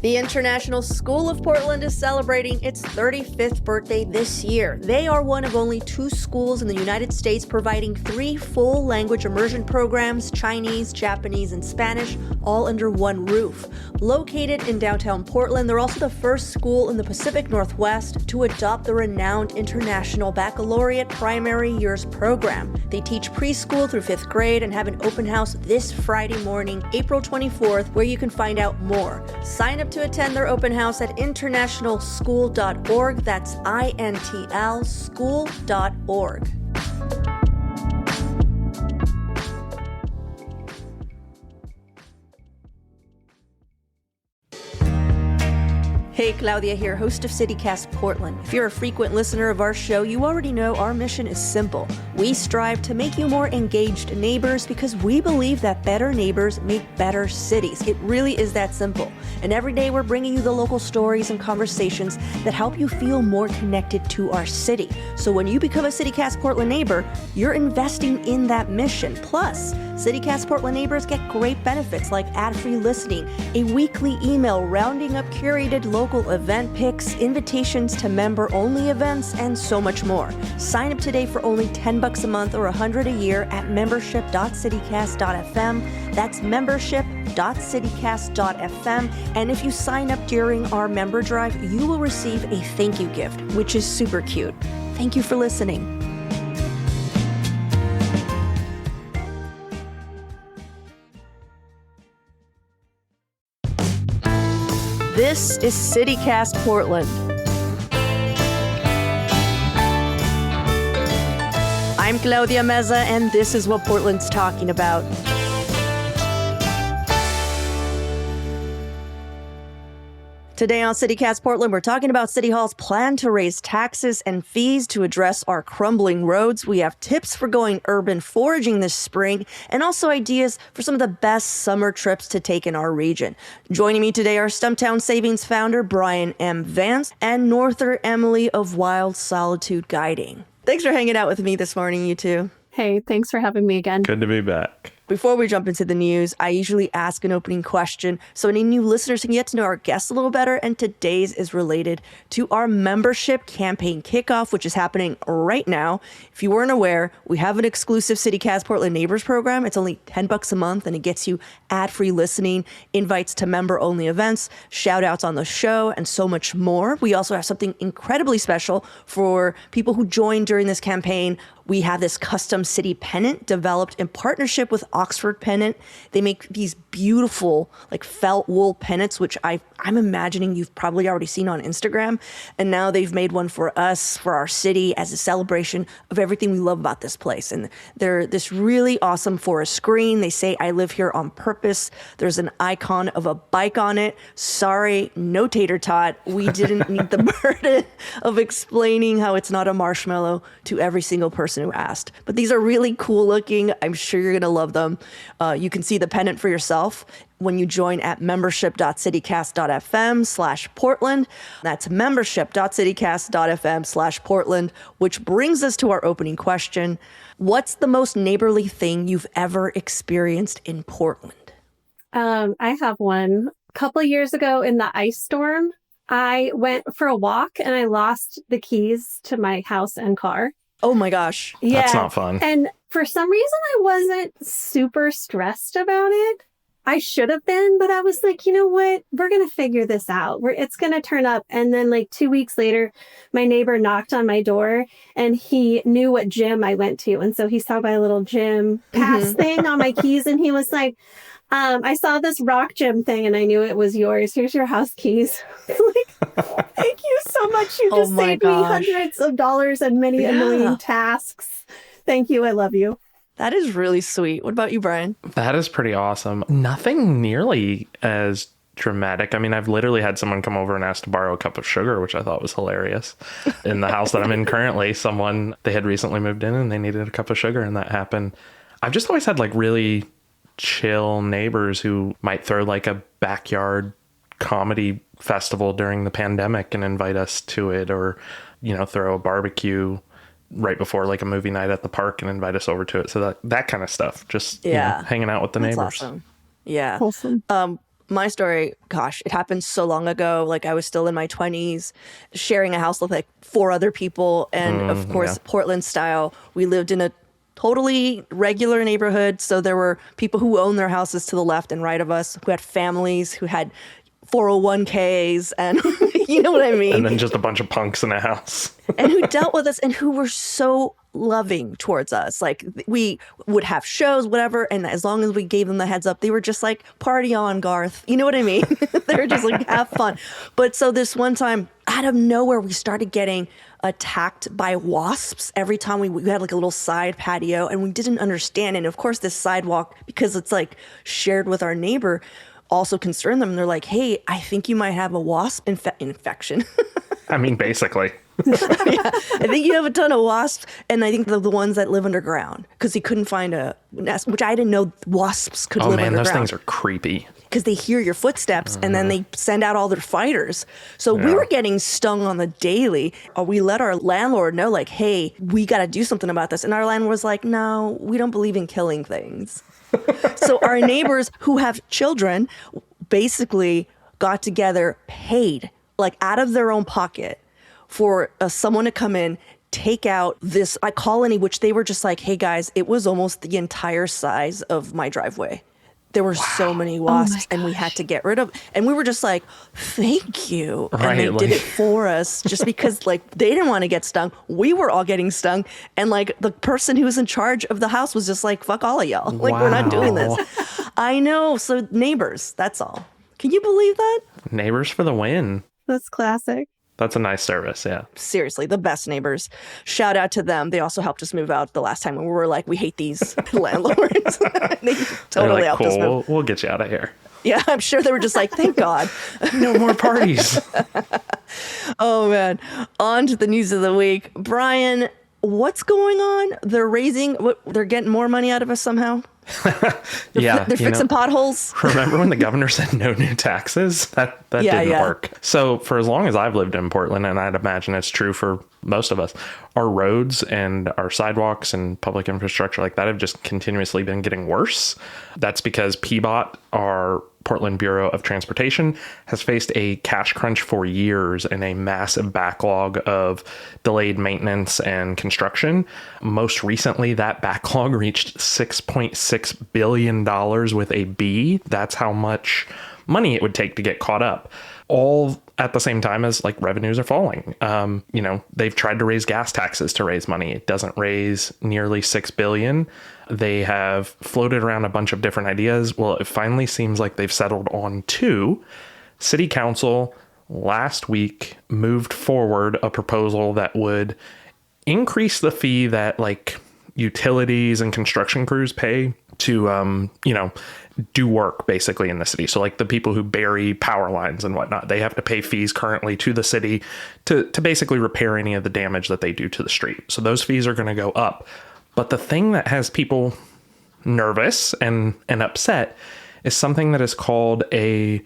The International School of Portland is celebrating its 35th birthday this year. They are one of only 2 schools in the United States providing 3 full language immersion programs, Chinese, Japanese, and Spanish, all under one roof. Located in downtown Portland, they're also the first school in the Pacific Northwest to adopt the renowned International Baccalaureate Primary Years program. They teach preschool through 5th grade and have an open house this Friday morning, April 24th, where you can find out more. Sign up to attend their open house at internationalschool.org. That's INTL school.org. Hey, Claudia here, host of CityCast Portland. If you're a frequent listener of our show, you already know our mission is simple. We strive to make you more engaged neighbors because we believe that better neighbors make better cities. It really is that simple. And every day we're bringing you the local stories and conversations that help you feel more connected to our city. So when you become a CityCast Portland neighbor, you're investing in that mission. Plus, CityCast Portland neighbors get great benefits like ad-free listening, a weekly email rounding up curated local event picks, invitations to member-only events, and so much more. Sign up today for only $10 a month or $100 a year at membership.citycast.fm. That's membership.citycast.fm. And if you sign up during our member drive, you will receive a thank you gift, which is super cute. Thank you for listening. This is CityCast Portland. I'm Claudia Meza, and this is what Portland's talking about. Today on CityCast Portland, we're talking about City Hall's plan to raise taxes and fees to address our crumbling roads. We have tips for going urban foraging this spring, and also ideas for some of the best summer trips to take in our region. Joining me today are Stumptown Savings founder Brian M. Vance and Norther Emily of Wild Solitude Guiding. Thanks for hanging out with me this morning, you two. Hey, thanks for having me again. Good to be back. Before we jump into the news, I usually ask an opening question so any new listeners can get to know our guests a little better, and today's is related to our membership campaign kickoff, which is happening right now. If you weren't aware, we have an exclusive CityCast Portland Neighbors program. It's only $10 a month, and it gets you ad-free listening, invites to member-only events, shout-outs on the show, and so much more. We also have something incredibly special for people who join during this campaign. We have this custom city pennant developed in partnership with Oxford Pennant. They make these beautiful like felt wool pennants, which I'm imagining you've probably already seen on Instagram. And now they've made one for us, for our city, as a celebration of everything we love about this place. And they're this really awesome forest green. They say, "I live here on purpose." There's an icon of a bike on it. Sorry, no tater tot. We didn't need the burden of explaining how it's not a marshmallow to every single person who asked. But these are really cool looking. I'm sure you're going to love them. You can see the pennant for yourself when you join at membership.citycast.fm/Portland. That's membership.citycast.fm/Portland, which brings us to our opening question. What's the most neighborly thing you've ever experienced in Portland? I have one. A couple of years ago in the ice storm, I went for a walk and I lost the keys to my house and car. Oh my gosh. Yeah. That's not fun. And for some reason, I wasn't super stressed about it. I should have been, but I was like, you know what? We're going to figure this out. It's going to turn up. And then like 2 weeks later, my neighbor knocked on my door and he knew what gym I went to. And so he saw my little gym pass thing on my keys. And he was like, I saw this rock gym thing and I knew it was yours. Here's your house keys. Like, thank you so much. You just saved me hundreds of dollars and many a million tasks. Thank you. I love you. That is really sweet. What about you, Brian? That is pretty awesome. Nothing nearly as dramatic. I mean, I've literally had someone come over and ask to borrow a cup of sugar, which I thought was hilarious. In the house that I'm in currently, they had recently moved in and they needed a cup of sugar, and that happened. I've just always had like really chill neighbors who might throw like a backyard comedy festival during the pandemic and invite us to it, or, you know, throw a barbecue right before like a movie night at the park and invite us over to it. So that kind of stuff, just you know, hanging out with the neighbors. Awesome. Yeah. Awesome. My story, gosh, it happened so long ago. Like I was still in my 20s, sharing a house with like 4 other people. And of course, Portland style, we lived in a totally regular neighborhood. So there were people who owned their houses to the left and right of us, who had families, who had 401ks, and you know what I mean? And then just a bunch of punks in a house. And who dealt with us and who were so loving towards us. Like we would have shows, whatever. And as long as we gave them the heads up, they were just like, party on, Garth. You know what I mean? They were just like, have fun. But so this one time, out of nowhere, we started getting attacked by wasps every time we had like a little side patio, and we didn't understand. And of course, this sidewalk, because it's like shared with our neighbor, also concerned them. And they're like, hey, I think you might have a wasp infection. I mean, basically. Yeah, I think you have a ton of wasps, and I think the ones that live underground, because he couldn't find a nest, which I didn't know wasps could live underground. Those things are creepy. Because they hear your footsteps, and then they send out all their fighters. So we were getting stung on the daily. We let our landlord know, like, hey, we got to do something about this. And our landlord was like, no, we don't believe in killing things. So our neighbors who have children basically got together, paid, like out of their own pocket, for someone to come in, take out this colony, which they were just like, hey guys, it was almost the entire size of my driveway. There were so many wasps, and we had to get rid of. And we were just like, thank you. Right, and they did it for us just because like they didn't want to get stung. We were all getting stung. And like the person who was in charge of the house was just like, fuck all of y'all. Like, we're not doing this. I know. So neighbors, that's all. Can you believe that? Neighbors for the win. That's classic. That's a nice service, yeah. Seriously, the best neighbors. Shout out to them. They also helped us move out the last time when we were like, we hate these landlords. They totally helped us move. We'll get you out of here. Yeah, I'm sure they were just like, thank God. No more parties. Oh, man. On to the news of the week. Brian, what's going on? They're getting more money out of us somehow? They're fixing potholes. Remember when the governor said no new taxes? That didn't work. So for as long as I've lived in Portland, and I'd imagine it's true for most of us, our roads and our sidewalks and public infrastructure like that have just continuously been getting worse. That's because PBOT, our Portland Bureau of Transportation, has faced a cash crunch for years and a massive backlog of delayed maintenance and construction. Most recently, that backlog reached $6.6 billion with a B. That's how much money it would take to get caught up. All at the same time as like revenues are falling. They've tried to raise gas taxes to raise money. It doesn't raise nearly $6 billion. They have floated around a bunch of different ideas. Well, it finally seems like they've settled on 2. City Council last week moved forward a proposal that would increase the fee that like utilities and construction crews pay to, do work basically in the city. So like the people who bury power lines and whatnot, they have to pay fees currently to the city to basically repair any of the damage that they do to the street. So those fees are going to go up. But the thing that has people nervous and upset is something that is called a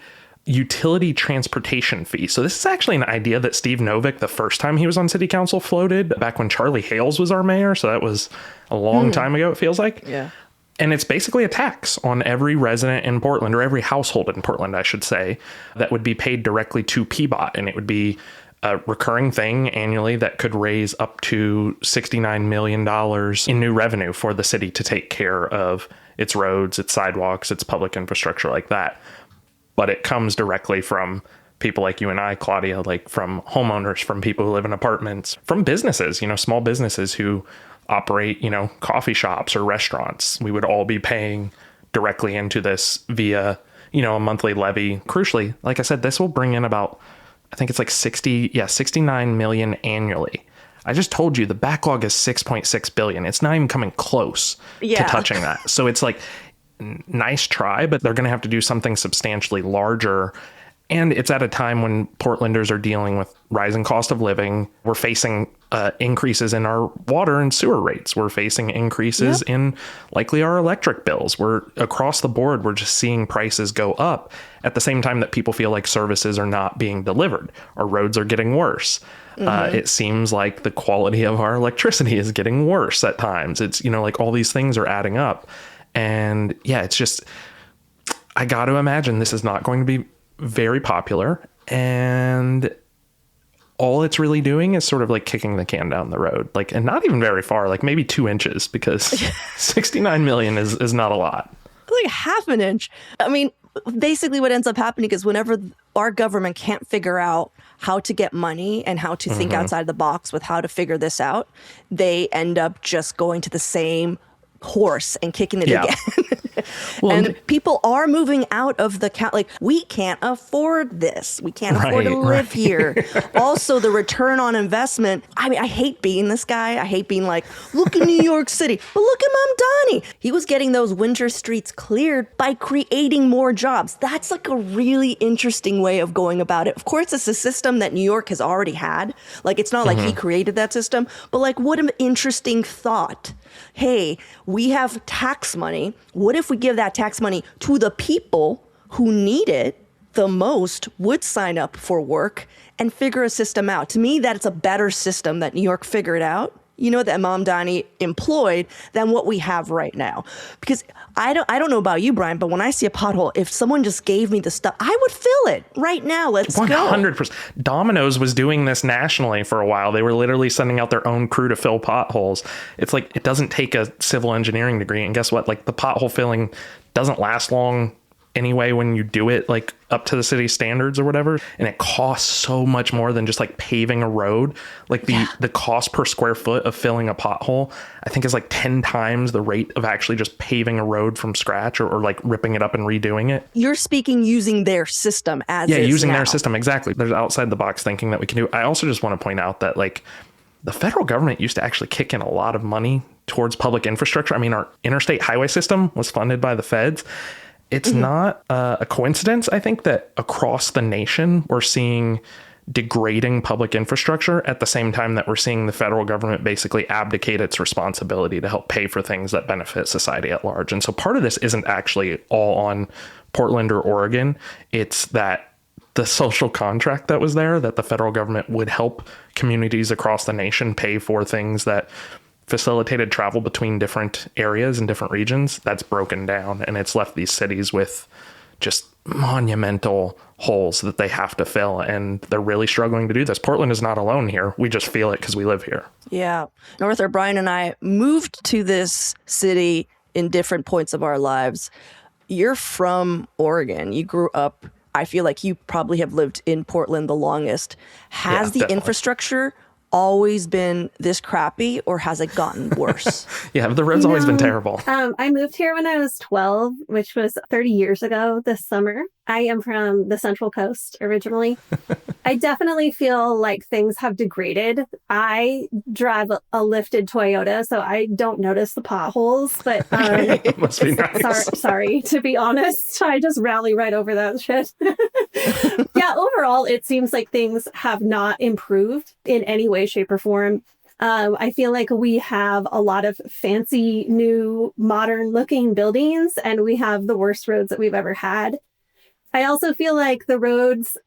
utility transportation fee. So this is actually an idea that Steve Novick, the first time he was on city council, floated back when Charlie Hales was our mayor. So that was a long time ago, it feels like. Yeah. And it's basically a tax on every resident in Portland, or every household in Portland, I should say, that would be paid directly to PBOT. And it would be a recurring thing annually that could raise up to $69 million in new revenue for the city to take care of its roads, its sidewalks, its public infrastructure like that. But it comes directly from people like you and I, Claudia, like from homeowners, from people who live in apartments, from businesses, small businesses who operate, coffee shops or restaurants. We would all be paying directly into this via, a monthly levy. Crucially, like I said, this will bring in about, I think it's like 69 million annually. I just told you the backlog is 6.6 billion. It's not even coming close to touching that. So it's like, nice try, but they're going to have to do something substantially larger. And it's at a time when Portlanders are dealing with rising cost of living. We're facing increases in our water and sewer rates. We're facing increases in likely our electric bills. We're across the board. We're just seeing prices go up at the same time that people feel like services are not being delivered. Our roads are getting worse. It seems like the quality of our electricity is getting worse at times. It's, like all these things are adding up. And yeah, it's just, I got to imagine this is not going to be very popular. And all it's really doing is sort of like kicking the can down the road, like, and not even very far, like maybe 2 inches, because 69 million is not a lot. Like half an inch. I mean, basically what ends up happening is whenever our government can't figure out how to get money and how to think outside the box with how to figure this out, they end up just going to the same horse and kicking it again. Well, and people are moving out of the like, we can't afford this. We can't afford to live here. Also, the return on investment. I mean, I hate being this guy. I hate being like, look at New York City, but look at Mom Donnie. He was getting those winter streets cleared by creating more jobs. That's like a really interesting way of going about it. Of course, it's a system that New York has already had. Like, it's not like he created that system, but like, what an interesting thought. Hey, we have tax money. What if we give that tax money to the people who need it the most, would sign up for work and figure a system out? To me, that's a better system that New York figured out, that Mom Donnie employed, than what we have right now. Because I don't know about you, Brian, but when I see a pothole, if someone just gave me the stuff, I would fill it right now. Let's 100%. Go. 100%. Domino's was doing this nationally for a while. They were literally sending out their own crew to fill potholes. It's like, it doesn't take a civil engineering degree. And guess what? Like, the pothole filling doesn't last long anyway when you do it like up to the city standards or whatever, and it costs so much more than just like paving a road. Like the cost per square foot of filling a pothole, I think, is like 10 times the rate of actually just paving a road from scratch, or like ripping it up and redoing it. You're speaking using their system as using now. Their system, exactly. There's outside the box thinking that we can do. I also just want to point out that like the federal government used to actually kick in a lot of money towards public infrastructure. I mean, our interstate highway system was funded by the feds. It's not a coincidence, I think, that across the nation, we're seeing degrading public infrastructure at the same time that we're seeing the federal government basically abdicate its responsibility to help pay for things that benefit society at large. And so part of this isn't actually all on Portland or Oregon. It's that the social contract that was there, that the federal government would help communities across the nation pay for things that facilitated travel between different areas and different regions, that's broken down, and it's left these cities with just monumental holes that they have to fill, and they're really struggling to do this. Portland is not alone here. We just feel it because we live here. Yeah. Norther, Brian and I moved to this city in different points of our lives. You're from Oregon. You grew up, I feel like you probably have lived in Portland the longest. Has the infrastructure always been this crappy, or has it gotten worse? The road's always been terrible. I moved here when I was 12, which was 30 years ago this summer. I am from the Central Coast originally. I definitely feel like things have degraded. I drive a lifted Toyota, so I don't notice the potholes, but it must be nice. Sorry, to be honest, I just rally right over that shit. Overall, it seems like things have not improved in any way, shape, or form. I feel like we have a lot of fancy, new, modern-looking buildings, and we have the worst roads that we've ever had. I also feel like the roads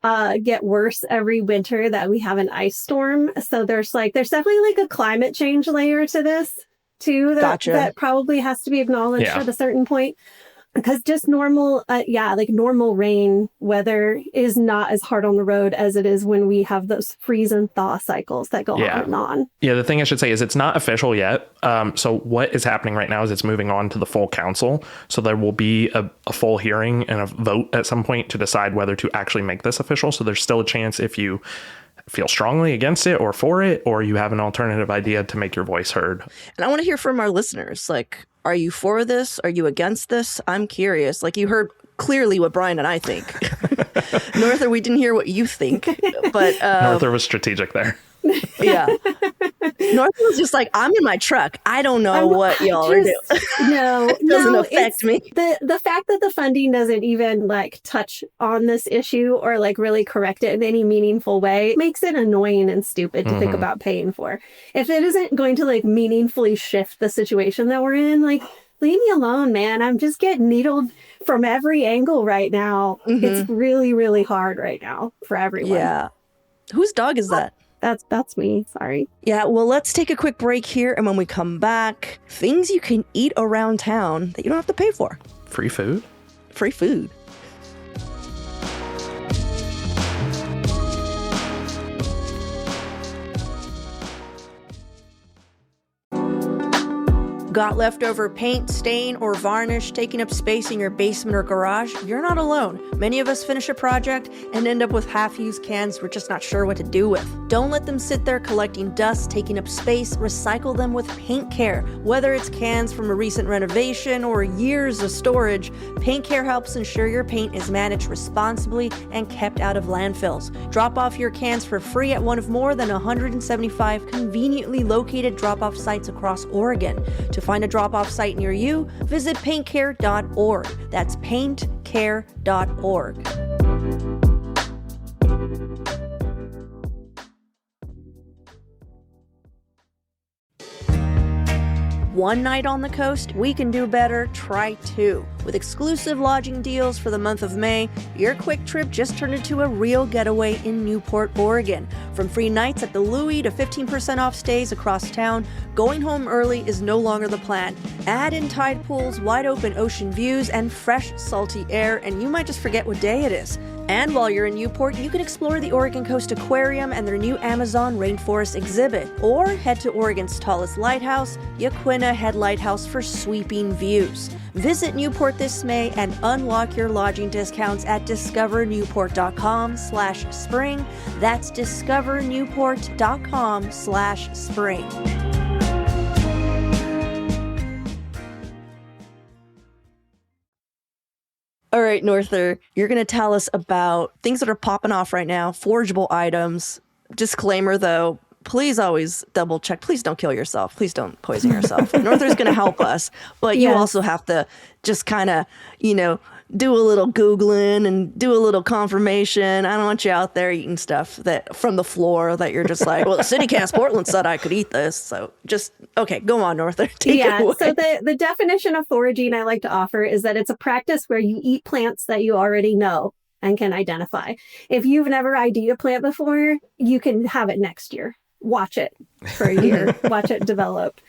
get worse every winter that we have an ice storm. So there's definitely like a climate change layer to this too that probably has to be acknowledged at a certain point. Because just normal rain weather is not as hard on the road as it is when we have those freeze and thaw cycles that go on and on. Yeah, the thing I should say is it's not official yet. So what is happening right now is it's moving on to the full council. So there will be a full hearing and a vote at some point to decide whether to actually make this official. So there's still a chance, if you feel strongly against it or for it, or you have an alternative idea, to make your voice heard. And I want to hear from our listeners. Like, are you for this? Are you against this? I'm curious. Like, you heard clearly what Brian and I think. Norther, we didn't hear what you think, but Norther was strategic there. Yeah. Norther was just like, I'm in my truck. I don't know what y'all are doing. It doesn't affect me. The fact that the funding doesn't even like touch on this issue or like really correct it in any meaningful way makes it annoying and stupid to think about paying for. If it isn't going to like meaningfully shift the situation that we're in, like, leave me alone, man. I'm just getting needled from every angle right now. It's really, really hard right now for everyone. Yeah. Whose dog is that? That's me. Sorry. Yeah, well, let's take a quick break here. And when we come back, things you can eat around town that you don't have to pay for. Free food? free food. Got leftover paint, stain, or varnish taking up space in your basement or garage? You're not alone. Many of us finish a project and end up with half-used cans we're just not sure what to do with. Don't let them sit there collecting dust, taking up space. Recycle them with Paint Care. Whether it's cans from a recent renovation or years of storage, Paint Care helps ensure your paint is managed responsibly and kept out of landfills. Drop off your cans for free at one of more than 175 conveniently located drop-off sites across Oregon. To find a drop-off site near you, visit paintcare.org. That's paintcare.org. One night on the coast, we can do better. Try two. With exclusive lodging deals for the month of May, your quick trip just turned into a real getaway in Newport, Oregon. From free nights at the Louie to 15% off stays across town, going home early is no longer the plan. Add in tide pools, wide open ocean views, and fresh, salty air, and you might just forget what day it is. And while you're in Newport, you can explore the Oregon Coast Aquarium and their new Amazon Rainforest exhibit, or head to Oregon's tallest lighthouse, Yaquina Head Lighthouse, for sweeping views. Visit Newport this May and unlock your lodging discounts at discovernewport.com/spring. That's discovernewport.com/spring. All right, Norther, you're going to tell us about things that are popping off right now, forageable items. Disclaimer, though, please always double check. Please don't kill yourself. Please don't poison yourself. Norther's going to help us, but you also have to just kind of, do a little Googling and do a little confirmation. I don't want you out there eating stuff that from the floor that you're just like, well, the City Cast Portland said I could eat this. So just, okay, go on, Norther. Take it away. So the definition of foraging I like to offer is that it's a practice where you eat plants that you already know and can identify. If you've never ID'd a plant before, you can have it next year. Watch it for a year. Watch it develop.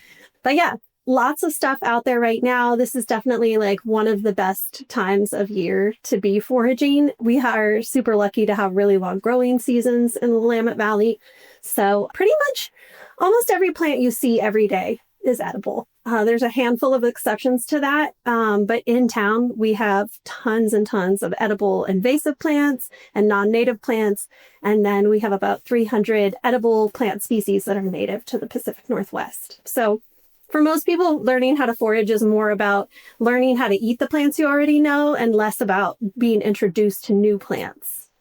But yeah, lots of stuff out there right now. This is definitely like one of the best times of year to be foraging. We are super lucky to have really long growing seasons in the Willamette Valley. So pretty much almost every plant you see every day is edible. There's a handful of exceptions to that. But in town, we have tons and tons of edible invasive plants and non-native plants. And then we have about 300 edible plant species that are native to the Pacific Northwest. So for most people, learning how to forage is more about learning how to eat the plants you already know and less about being introduced to new plants.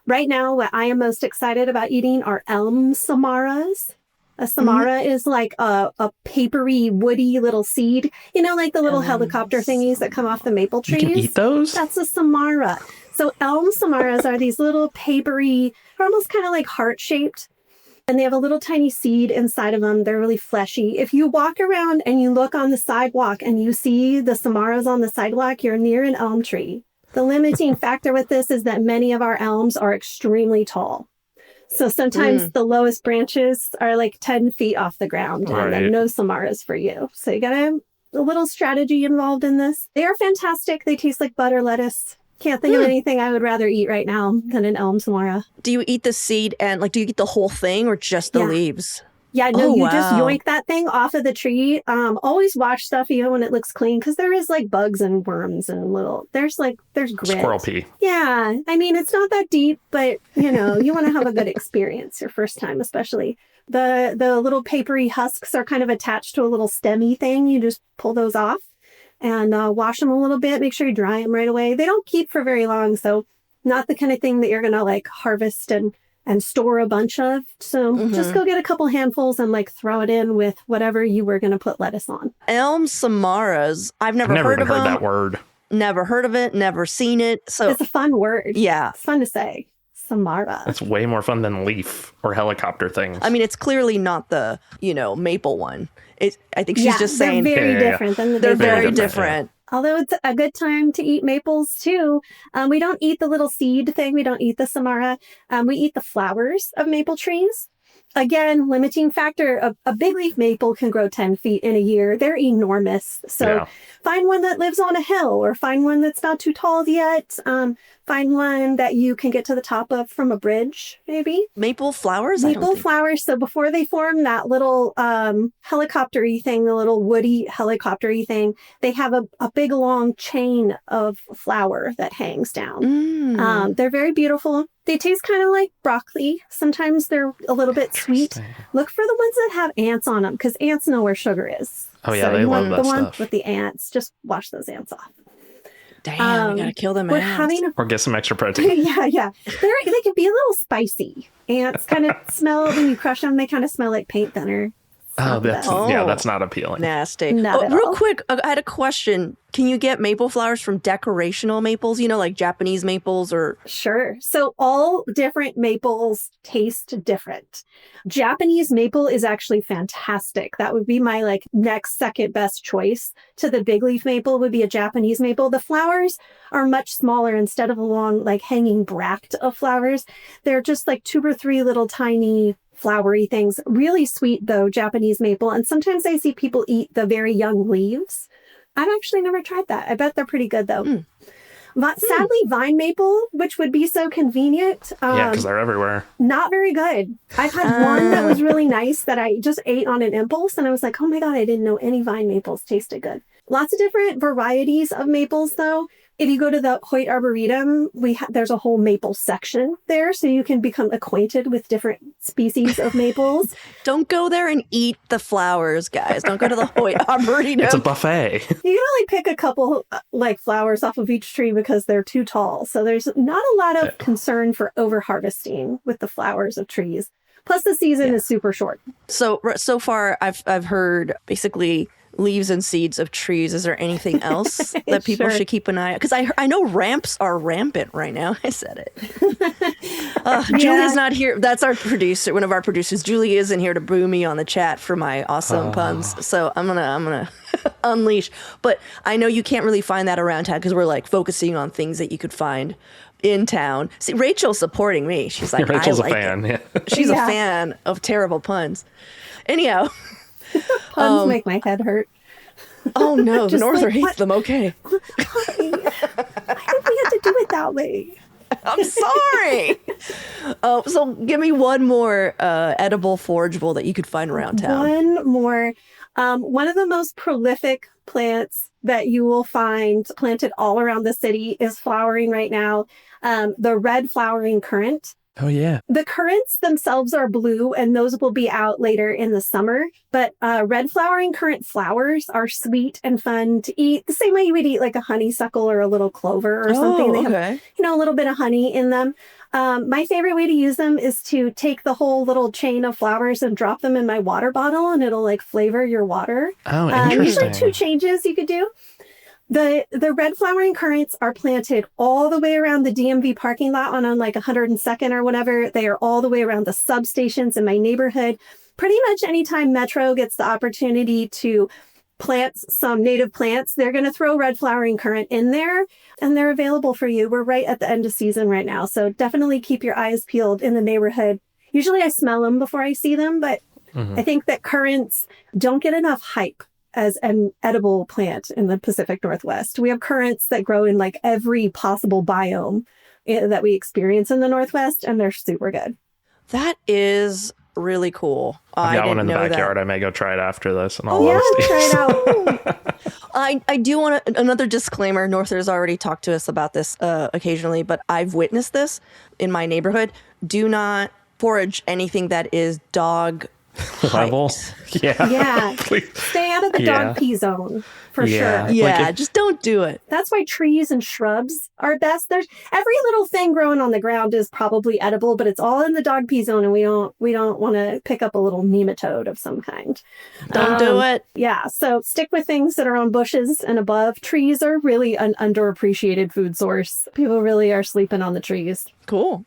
Right now, what I am most excited about eating are elm samaras. A samara is like a papery, woody little seed. Like the little helicopter thingies that come off the maple trees. You can eat those? That's a samara. So elm samaras are these little papery, almost kind of like heart-shaped. And they have a little tiny seed inside of them. They're really fleshy. If you walk around and you look on the sidewalk and you see the samaras on the sidewalk, you're near an elm tree. The limiting factor with this is that many of our elms are extremely tall. So sometimes the lowest branches are like 10 feet off the ground, and then no samaras for you. So you got a little strategy involved in this. They are fantastic. They taste like butter lettuce. Can't think of anything I would rather eat right now than an elm samara. Do you eat the seed and do you eat the whole thing or just the leaves? Yeah, no, just yoink that thing off of the tree. Always wash stuff even when it looks clean, because there is like bugs and worms and there's grit. Squirrel pee. Yeah, I mean, it's not that deep, but you want to have a good experience your first time, especially. The little papery husks are kind of attached to a little stemmy thing. You just pull those off and wash them a little bit. Make sure you dry them right away. They don't keep for very long, so not the kind of thing that you're going to harvest and store a bunch of. So just go get a couple handfuls and throw it in with whatever you were going to put lettuce on. Elm samaras. I've never heard of them. That word. Never heard of it. Never seen it. So it's a fun word. Yeah. It's fun to say. Samara. It's way more fun than leaf or helicopter things. I mean, it's clearly not the, maple one. I think she's just saying. They're very different than the They're maple. very different. Although it's a good time to eat maples too. We don't eat the little seed thing. We don't eat the samara. We eat the flowers of maple trees. Again, limiting factor, a big leaf maple can grow 10 feet in a year. They're enormous. So find one that lives on a hill, or find one that's not too tall yet. Find one that you can get to the top of from a bridge, maybe. Maple flowers? Maple flowers. So before they form that little helicopter-y thing, the little woody helicopter-y thing, they have a big long chain of flower that hangs down. They're very beautiful. They taste kind of like broccoli. Sometimes they're a little bit sweet. Look for the ones that have ants on them, because ants know where sugar is. Oh yeah, they love that the stuff. one with the ants. Just wash those ants off. Damn, you gotta kill them ants. Or get some extra protein. Yeah. They can be a little spicy. Ants kind of smell, when you crush them, they kind of smell like paint thinner. That's not appealing. Nasty. Not at real all. quick, I had a question. Can you get maple flowers from decorational maples? Like Japanese maples or... Sure. So all different maples taste different. Japanese maple is actually fantastic. That would be my next second best choice to the big leaf maple would be a Japanese maple. The flowers are much smaller. Instead of a long hanging bract of flowers, they're just 2 or 3 little tiny flowery things. Really sweet though, Japanese maple. And sometimes I see people eat the very young leaves. I've actually never tried that. I bet they're pretty good though. Sadly, vine maple, which would be so convenient. Because they're everywhere. Not very good. I've had one that was really nice that I just ate on an impulse. And I was like, oh my God, I didn't know any vine maples tasted good. Lots of different varieties of maples though. If you go to the Hoyt Arboretum, there's a whole maple section there, so you can become acquainted with different species of maples. Don't go there and eat the flowers, guys. Don't go to the Hoyt Arboretum. It's a buffet. You can only pick a couple flowers off of each tree because they're too tall. So there's not a lot of concern for over harvesting with the flowers of trees. Plus the season is super short. So far I've heard basically leaves and seeds of trees. Is there anything else that people should keep an eye on? Because I know ramps are rampant right now. I said it. Julie's not here. That's our producer, one of our producers. Julie isn't here to boo me on the chat for my awesome puns. So I'm gonna unleash. But I know you can't really find that around town because we're focusing on things that you could find in town. See, Rachel's supporting me. She's like, Rachel's I like a fan. It. Yeah. She's a fan of terrible puns. Anyhow. Puns make my head hurt. Oh no, the Norther hates them. Okay. Why did we have to do it that way? I'm sorry. So give me one more edible forageable that you could find around town. One more. One of the most prolific plants that you will find planted all around the city is flowering right now. The red flowering currant. Oh, yeah. The currants themselves are blue, and those will be out later in the summer. But red flowering currant flowers are sweet and fun to eat, the same way you would eat a honeysuckle or a little clover or something. They have, a little bit of honey in them. My favorite way to use them is to take the whole little chain of flowers and drop them in my water bottle, and it'll flavor your water. Oh, interesting. Usually 2 changes you could do. The red flowering currants are planted all the way around the DMV parking lot on 102nd or whatever. They are all the way around the substations in my neighborhood. Pretty much anytime Metro gets the opportunity to plant some native plants, they're going to throw red flowering currant in there, and they're available for you. We're right at the end of season right now, so definitely keep your eyes peeled in the neighborhood. Usually I smell them before I see them, but I think that currants don't get enough hype as an edible plant in the Pacific Northwest. We have currants that grow in every possible biome that we experience in the Northwest, and they're super good. That is really cool. I've got one in the backyard. I may go try it after this. And try it out. I do want another disclaimer. Norther's already talked to us about this occasionally, but I've witnessed this in my neighborhood. Do not forage anything that is dog level. Yeah. Stay out of the dog pee zone for sure. Yeah, just don't do it. That's why trees and shrubs are best. There's every little thing growing on the ground is probably edible, but it's all in the dog pee zone, and we don't want to pick up a little nematode of some kind. Don't do it. Yeah, so stick with things that are on bushes and above. Trees are really an underappreciated food source. People really are sleeping on the trees. Cool.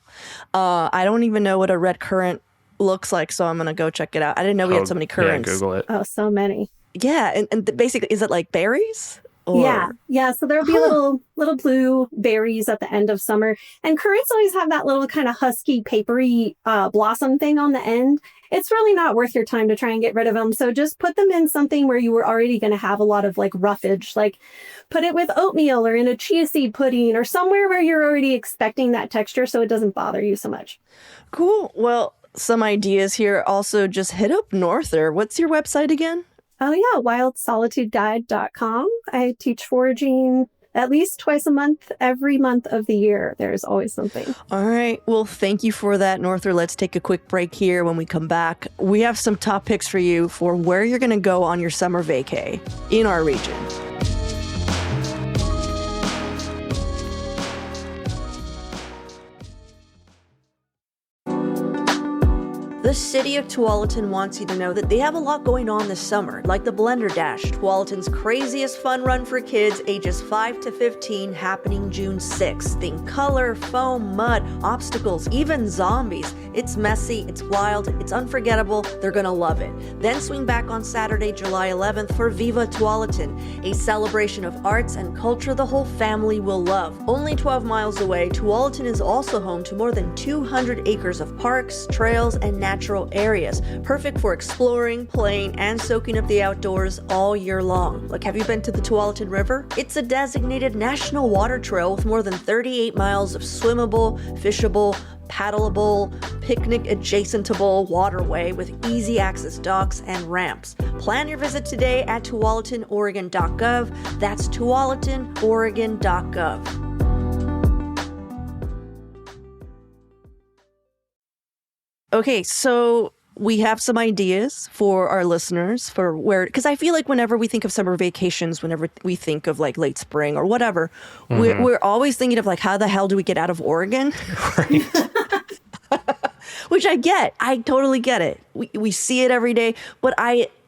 I don't even know what a red currant looks like, so I'm gonna go check it out. I didn't know we had so many currants. Yeah, Google it. Oh, so many. Yeah, and basically, is it like berries? Or Yeah. So there'll be little blue berries at the end of summer. And currants always have that little kind of husky, papery blossom thing on the end. It's really not worth your time to try and get rid of them. So just put them in something where you were already going to have a lot of like roughage. Like put it with oatmeal or in a chia seed pudding or somewhere where you're already expecting that texture so it doesn't bother you so much. cool. Well, some ideas here. Also, just hit up Norther. What's your website again? Oh, yeah. wildsolitudeguide.com. I teach foraging at least twice a month, every month of the year. There's always something. All right. Well, thank you for that, Norther. Let's take a quick break here. When we come back, we have some top picks for you for where you're going to go on your summer vacay in our region. The city of Tualatin wants you to know that they have a lot going on this summer, like the Blender Dash, Tualatin's craziest fun run for kids ages 5 to 15, happening June 6th. Think color, foam, mud, obstacles, even zombies. It's messy, it's wild, it's unforgettable. They're gonna love it. Then swing back on Saturday, July 11th for Viva Tualatin, a celebration of arts and culture the whole family will love. Only 12 miles away, Tualatin is also home to more than 200 acres of parks, trails, and natural areas, perfect for exploring, playing, and soaking up the outdoors all year long. Like, have you been to the Tualatin River? It's a designated national water trail with more than 38 miles of swimmable, fishable, paddleable, picnic adjacentable waterway with easy access docks and ramps. Plan your visit today at tualatinoregon.gov. That's tualatinoregon.gov. Okay, so we have some ideas for our listeners for where, because I feel like whenever we think of summer vacations, whenever we think of like late spring or whatever, we're always thinking of like, how the hell do we get out of Oregon? Right. Which I get. I totally get it. We see it every day, but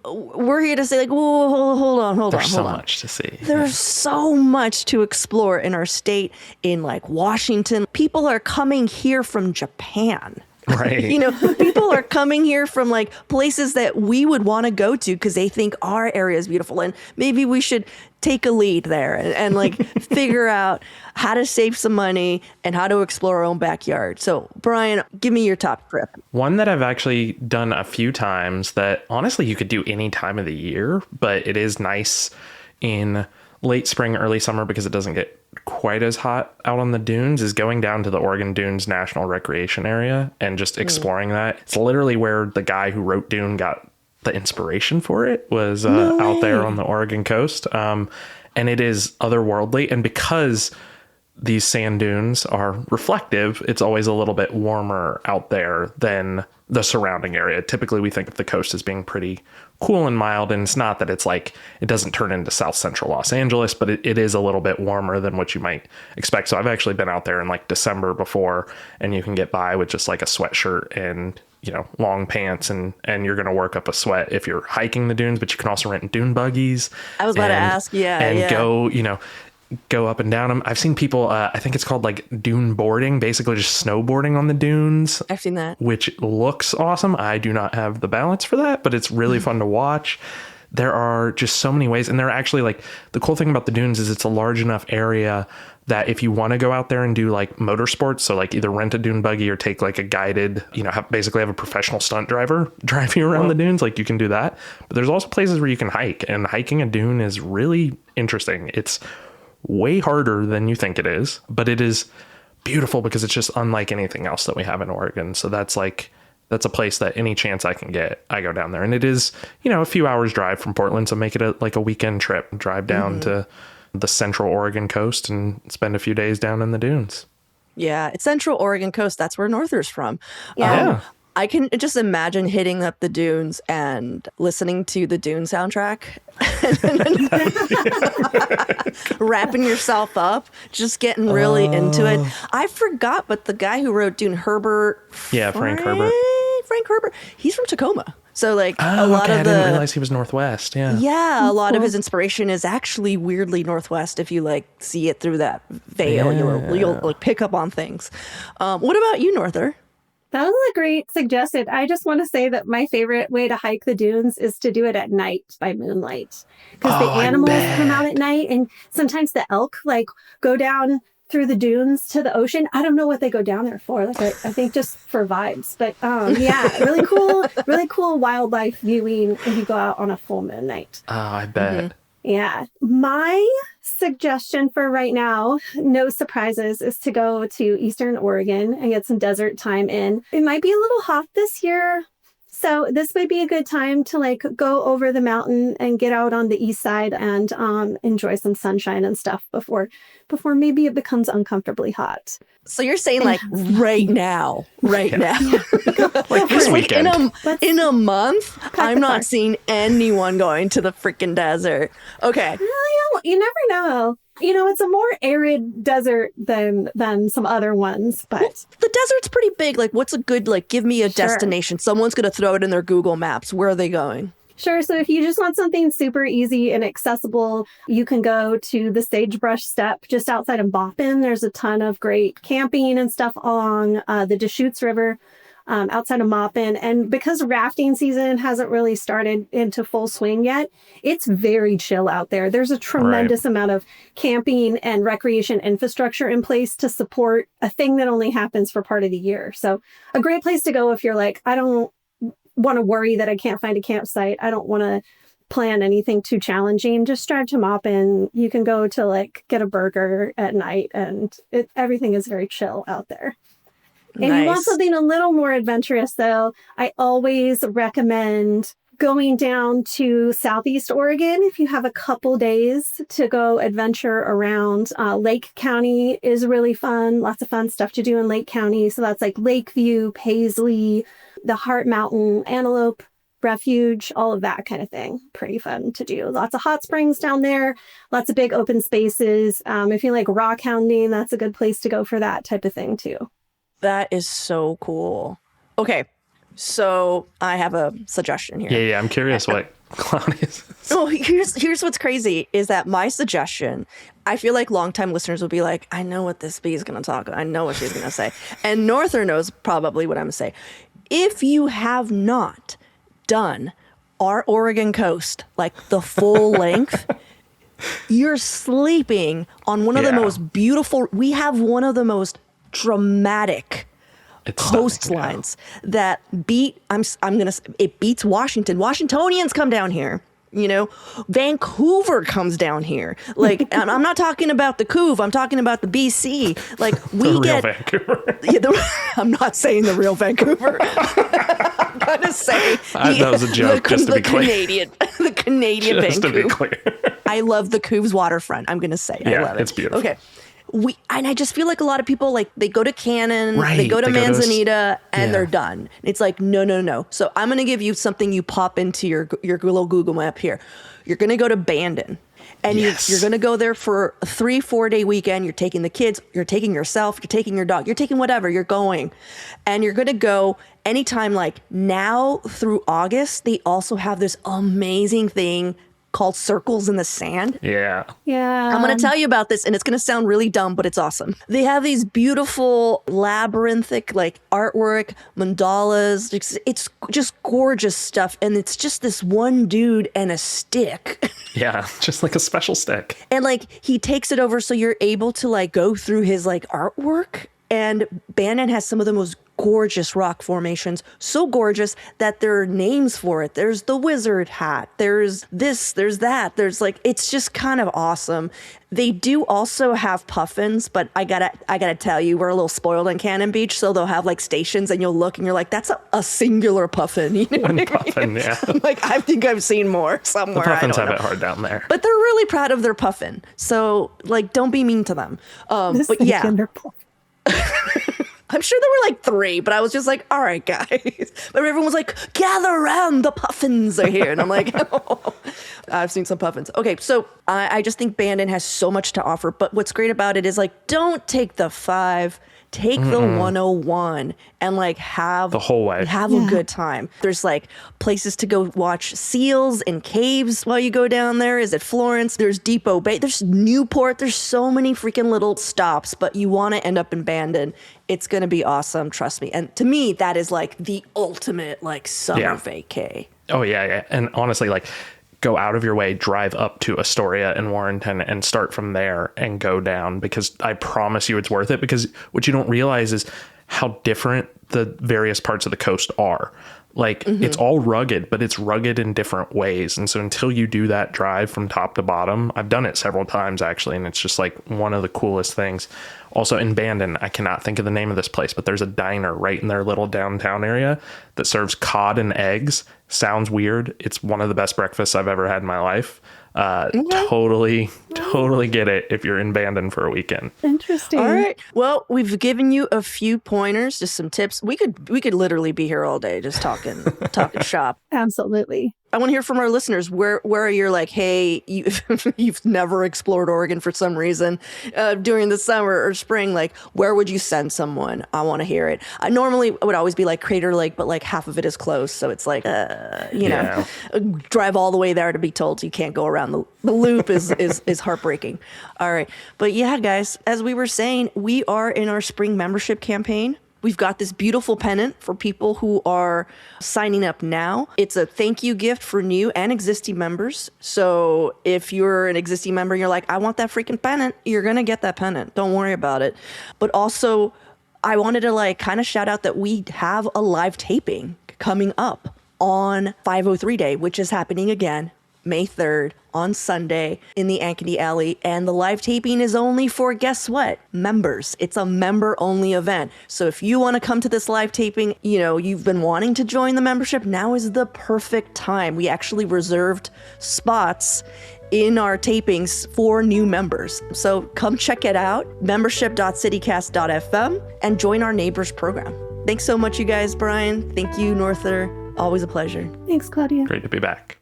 we're here to say like, whoa, hold on. There's so much to see. There's so much to explore in our state, in like Washington. People are coming here from Japan. Right. You know, people are coming here from like places that we would want to go to because they think our area is beautiful. And maybe we should take a lead there and like figure out how to save some money and how to explore our own backyard. So, Brian, give me your top trip. One that I've actually done a few times that honestly you could do any time of the year, but it is nice in late spring, early summer because it doesn't get quite as hot out on the dunes, is going down to the Oregon Dunes National Recreation Area and just exploring that. It's literally where the guy who wrote Dune got the inspiration for it, was out there on the Oregon coast. And it is otherworldly. And because these sand dunes are reflective, it's always a little bit warmer out there than the surrounding area. Typically, we think of the coast as being pretty cool and mild, and it's not that it's like, it doesn't turn into South Central Los Angeles, but it is a little bit warmer than what you might expect. So I've actually been out there in like December before, and you can get by with just like a sweatshirt and, you know, long pants, and you're going to work up a sweat if you're hiking the dunes, but you can also rent dune buggies. I was about to ask, Go up and down them. I've seen people, I think it's called like dune boarding, basically just snowboarding on the dunes. I've seen that. Which looks awesome. I do not have the balance for that, but it's really fun to watch. There are just so many ways. And they're actually like, the cool thing about the dunes is it's a large enough area that if you want to go out there and do like motorsports, so like either rent a dune buggy or take like a guided, you know, basically have a professional stunt driver drive you around the dunes, like you can do that. But there's also places where you can hike, and hiking a dune is really interesting. It's way harder than you think it is, but it is beautiful because it's just unlike anything else that we have in Oregon. So that's a place that any chance I can get, I go down there. And it is, you know, a few hours drive from Portland. So make it like a weekend trip, drive down to the central Oregon coast and spend a few days down in the dunes. Yeah, it's central Oregon coast. That's where Norther's from. Yeah. I can just imagine hitting up the dunes and listening to the Dune soundtrack, wrapping yourself up, just getting really into it. I forgot, but the guy who wrote Dune, Herbert. Yeah, Frank Herbert. Frank Herbert. He's from Tacoma. So like a lot of I didn't realize he was Northwest. Yeah. Yeah. A lot of his inspiration is actually weirdly Northwest. If you like see it through that veil, you'll like pick up on things. What about you, Norther? That was a great suggestion. I just want to say that my favorite way to hike the dunes is to do it at night by moonlight, because the Oh, I animals come out at bet. night, and sometimes the elk like go down through the dunes to the ocean. I don't know what they go down there for. Like I think just for vibes. But yeah, really cool wildlife viewing if you go out on a full moon night. Oh, I bet. Yeah. My suggestion for right now, no surprises, is to go to Eastern Oregon and get some desert time in. It might be a little hot this year, so this might be a good time to like go over the mountain and get out on the east side and enjoy some sunshine and stuff before maybe it becomes uncomfortably hot. So you're saying like right now, now. Like this Like weekend. in a month, I'm the not car. seeing anyone going to the freaking desert. Okay. Well, you never know. You know, it's a more arid desert than some other ones, but The desert's pretty big. Like, what's a good, like, give me a Sure. destination. Someone's going to throw it in their Google Maps. Where are they going? sure. So if you just want something super easy and accessible, you can go to the Sagebrush Steppe just outside of Maupin. There's a ton of great camping and stuff along the Deschutes River outside of Maupin. And because rafting season hasn't really started into full swing yet, it's very chill out there. There's a tremendous amount of camping and recreation infrastructure in place to support a thing that only happens for part of the year. So a great place to go if you're like, I don't want to worry that I can't find a campsite. I don't want to plan anything too challenging. Just drive to Maupin. You can go to like get a burger at night, and everything is very chill out there. And you want Nice. something a little more adventurous, though, I always recommend going down to Southeast Oregon if you have a couple days to go adventure around. Lake County is really fun. Lots of fun stuff to do in Lake County. So that's like Lakeview, Paisley, the Heart Mountain, Antelope Refuge, all of that kind of thing. Pretty fun to do. Lots of hot springs down there, lots of big open spaces. If you like rock hounding, that's a good place to go for that type of thing, too. That is so cool. Okay. So I have a suggestion here. Yeah, I'm curious what Claudia's. Oh, here's what's crazy is that my suggestion, I feel like longtime listeners will be like, I know what this bee is going to talk. I know what she's going to say. And Norther knows probably what I'm going to say. If you have not done our Oregon coast, like the full length, you're sleeping on one of the Yeah. most beautiful, we have one of the most dramatic It's stunning, coastlines that beat it beats Washington. Washingtonians come down here. You know, Vancouver comes down here. Like, and I'm not talking about the Couve. I'm talking about the BC. Like, we The real get. Vancouver. Yeah, I'm not saying the real Vancouver. I'm gonna say That was a joke, just to be clear. The Canadian Just to Vancouver. be clear. I love the Couves waterfront. I'm gonna say, I Yeah, love it. it's beautiful. Okay. And I just feel like a lot of people, like, they go to Cannon, they Right, go to they go to Manzanita, and yeah. they're done. It's like, no. So I'm going to give you something you pop into your little Google map here. You're going to go to Bandon. And Yes. you're going to go there for a 3-4 day weekend. You're taking the kids, you're taking yourself, you're taking your dog, you're taking whatever, you're going. And you're going to go anytime, like now through August. They also have this amazing thing called Circles in the Sand. Yeah. Yeah. I'm going to tell you about this, and it's going to sound really dumb, but it's awesome. They have these beautiful labyrinthic, like, artwork, mandalas. It's just gorgeous stuff, and it's just this one dude and a stick. Yeah. Just like a special stick. And, like, he takes it over so you're able to, like, go through his, like, artwork. And Bandon has some of the most gorgeous rock formations, so gorgeous that there are names for it. There's the wizard hat, there's this, there's that, there's like, it's just kind of awesome. They do also have puffins, but I gotta tell you, we're a little spoiled in Cannon Beach, so they'll have like stations and you'll look and you're like, that's a singular puffin. You know what I mean? Puffin, yeah. Like, I think I've seen more somewhere. The puffins I don't have know. it hard down there. But they're really proud of their puffin. So, like, don't be mean to them. This But thing yeah, in their pool. I'm sure there were like 3, but I was just like, all right, guys. But everyone was like, gather around, the puffins are here. And I'm like, oh, I've seen some puffins. Okay, so I just think Bandon has so much to offer. But what's great about it is, like, don't take the 5, take the 101 and like have The whole way. have a good time. There's like places to go watch seals in caves while you go down there. Is it Florence? There's Depot Bay. There's Newport. There's so many freaking little stops, but you want to end up in Bandon. It's going to be awesome. Trust me. And to me, that is like the ultimate like summer vacay. Oh, yeah. And honestly, like, go out of your way, drive up to Astoria and Warrenton and start from there and go down, because I promise you it's worth it. Because what you don't realize is how different the various parts of the coast are. Like, it's all rugged, but it's rugged in different ways. And so until you do that drive from top to bottom, I've done it several times actually, and it's just like one of the coolest things. Also in Bandon, I cannot think of the name of this place, but there's a diner right in their little downtown area that serves cod and eggs. Sounds weird. It's one of the best breakfasts I've ever had in my life. Totally get it if you're in Bandon for a weekend. Interesting. All right. Well, we've given you a few pointers, just some tips. We could literally be here all day just talking shop. Absolutely. I want to hear from our listeners. Where are you like, hey, you've never explored Oregon for some reason during the summer or spring? Like, where would you send someone? I want to hear it. I normally would always be like Crater Lake, but like half of it is close. So it's like, you know, drive all the way there to be told you can't go around the loop is heartbreaking. All right. But yeah, guys, as we were saying, we are in our spring membership campaign. We've got this beautiful pennant for people who are signing up now. It's a thank you gift for new and existing members. So if you're an existing member and you're like, I want that freaking pennant, you're going to get that pennant. Don't worry about it. But also, I wanted to like kind of shout out that we have a live taping coming up on 503 Day, which is happening again May 3rd on Sunday in the Ankeny Alley. And the live taping is only for, guess what? Members. It's a member only event. So if you want to come to this live taping, you know, you've been wanting to join the membership, now is the perfect time. We actually reserved spots in our tapings for new members. So come check it out, membership.citycast.fm, and join our Neighbors program. Thanks so much, you guys. Brian, thank you, Norther. Always a pleasure. Thanks, Claudia. Great to be back.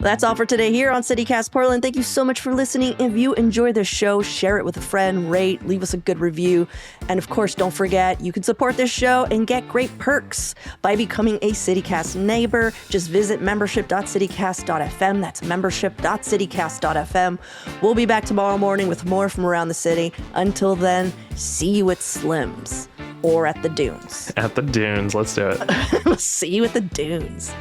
That's all for today here on CityCast Portland. Thank you so much for listening. If you enjoy the show, share it with a friend, rate, leave us a good review. And of course, don't forget, you can support this show and get great perks by becoming a CityCast neighbor. Just visit membership.citycast.fm. That's membership.citycast.fm. We'll be back tomorrow morning with more from around the city. Until then, see you at Slim's or at the Dunes. At the Dunes. Let's do it. See you at the Dunes.